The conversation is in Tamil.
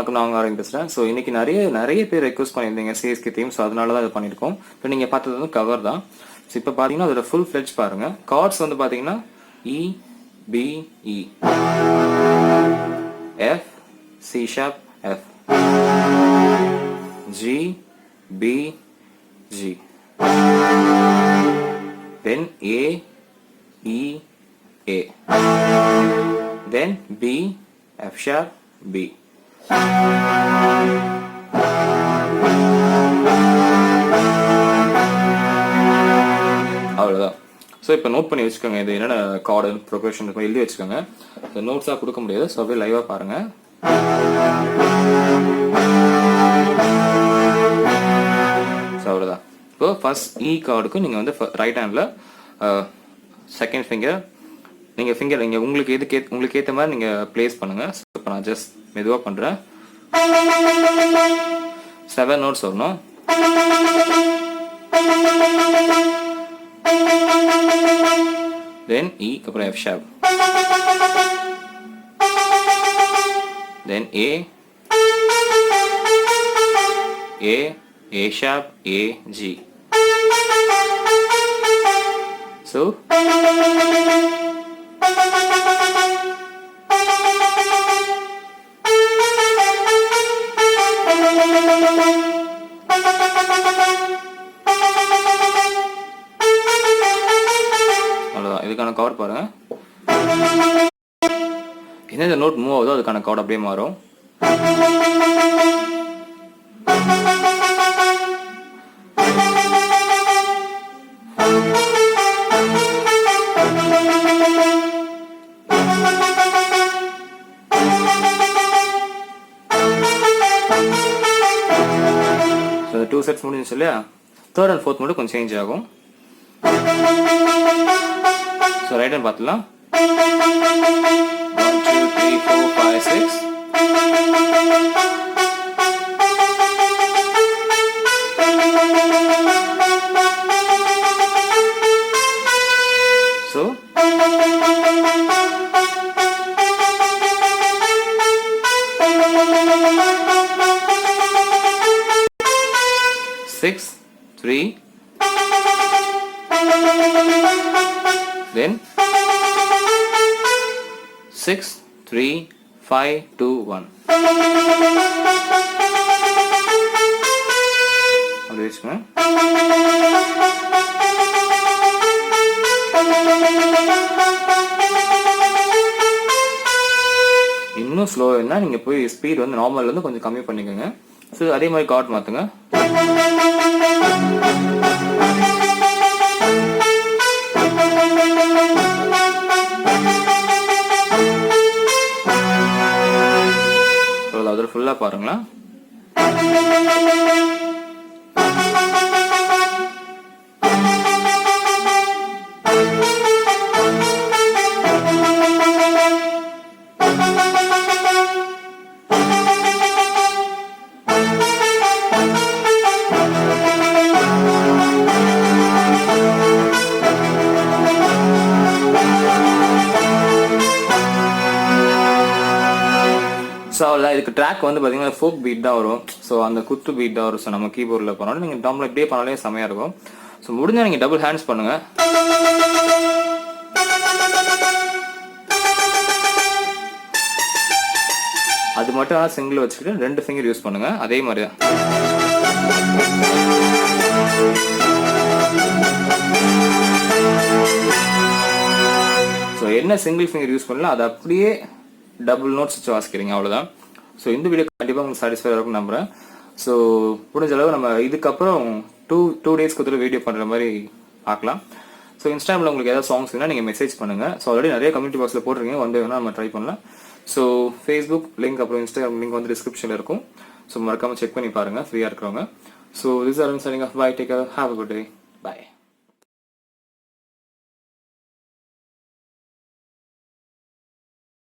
வணக்கம், நான் ஆரம்பி பேசுகிறேன். ஸோ இன்றைக்கி நிறைய பேர் ரெக்வஸ்ட் பண்ணியிருந்தீங்க சிஎஸ்கே தீம். ஸோ அதனால தான் இது பண்ணியிருக்கோம். இப்போ நீங்கள் பார்த்தது வந்து கவர் தான். ஸோ இப்போ பார்த்தீங்கன்னா அதோட ஃபுல் ஃப்ளெட்ஜ் பாருங்கள். கார்ட்ஸ் வந்து பார்த்தீங்கன்னா EBE, F, C sharp, F, G, B, G, then A, E, A, then B, F sharp, B. அவ்வளோதான். ஸோ இப்போ நோட் பண்ணி வச்சுக்கோங்க, இது என்னென்ன கார்டு ப்ரொக்ரஷன் இருக்கும் எழுதி வச்சுக்கோங்க. ஸோ நோட்ஸாக கொடுக்க முடியாது, ஸோ அப்படியே லைவாக பாருங்கள். ஸோ அவ்வளோதான். இப்போ ஃபர்ஸ்ட் இ கார்டுக்கு நீங்கள் வந்து ரைட் ஹேண்டில் செகண்ட் ஃபிங்கர் நீங்கள் உங்களுக்கு ஏற்ற மாதிரி நீங்கள் ப்ளேஸ் பண்ணுங்கள். ஸோ இப்போ நான் ஜஸ்ட் மெதுவாக பண்ணுறேன். 7 நோட்ஸ் வரணும். Then E, அப்புறம் F sharp, then A sharp, A, G. So அவ்வளோதான். இதுக்கான கவர் பாருங்க. எந்தெந்த நோட் மூவ் ஆகுதோ அதுக்கான கவர் அப்படியே மாறும். ஸோ 2 செட்ஸ் முடிஞ்சிச்சு இல்லையா? தேர்ட் அண்ட் ஃபோர்த் மட்டும் கொஞ்சம் சேஞ்ச் ஆகும். ஸோ ரைட் ஹேண்ட் பார்த்துலாம். 1 2 3 4 5 6. So 6 3, then 6 3 5 2 1. அப்படி வச்சுக்கோங்க. இன்னும் ஸ்லோ என்ன நீங்கள் போய் ஸ்பீட் வந்து நார்மல் வந்து கொஞ்சம் கம்மி பண்ணிக்கோங்க. ஸோ அதே மாதிரி கார்ட் மாற்றுங்க. அதில் ஃபுல்லாக பாருங்களா. ஸோ அவ்வளோதான். இதுக்கு ட்ராக் வந்து பார்த்தீங்கன்னா ஃபோக் பீட் தான் வரும். ஸோ அந்த குத்து பீட் தான் வரும். ஸோ நம்ம கீபோர்டில் பண்ணாலும் நீங்கள் டாமில் இப்படியே பண்ணாலே செமையாக இருக்கும். ஸோ முடிஞ்சால் நீங்கள் டபுள் ஹேண்ட்ஸ் பண்ணுங்கள். அது மட்டும் ஆனால் சிங்கிள் வச்சுக்கிட்டு 2 ஃபிங்கர் யூஸ் பண்ணுங்கள். அதே மாதிரி தான். ஸோ என்ன சிங்கிள் ஃபிங்கர் யூஸ் பண்ணலாம் அதை அப்படியே டபுள் நோட்ஸ் வச்சு வாசிக்கிறீங்க, அவ்வளோதான். ஸோ இந்த வீடியோ கண்டிப்பாக உங்களுக்கு சாட்டிஸ்ஃபைடாக இருக்கும்னு நம்புகிறேன். ஸோ முடிஞ்ச அளவு நம்ம இதுக்கப்புறம் டூ டேஸ்க்கு ஒரு வீடியோ பண்ணுற மாதிரி பார்க்கலாம். ஸோ இன்ஸ்டாகிராமில் உங்களுக்கு ஏதாவது சாங்ஸ் வேணால் நீங்கள் மெசேஜ் பண்ணுங்கள். ஸோ ஆல்ரெடி நிறைய கம்யூனிட்டி பாக்ஸில் போட்டிருக்கீங்க, வந்து வேணால் நம்ம ட்ரை பண்ணலாம். ஸோ ஃபேஸ்புக் லிங்க் அப்புறம் இன்ஸ்டாகிராம் லிங்க் வந்து டிஸ்கிரிப்ஷனில் இருக்கும். ஸோ மறக்காமல் செக் பண்ணி பாருங்கள் ஃப்ரீயாக இருக்கிறவங்க. So this are signing off. Bye, take care, have a good day, by.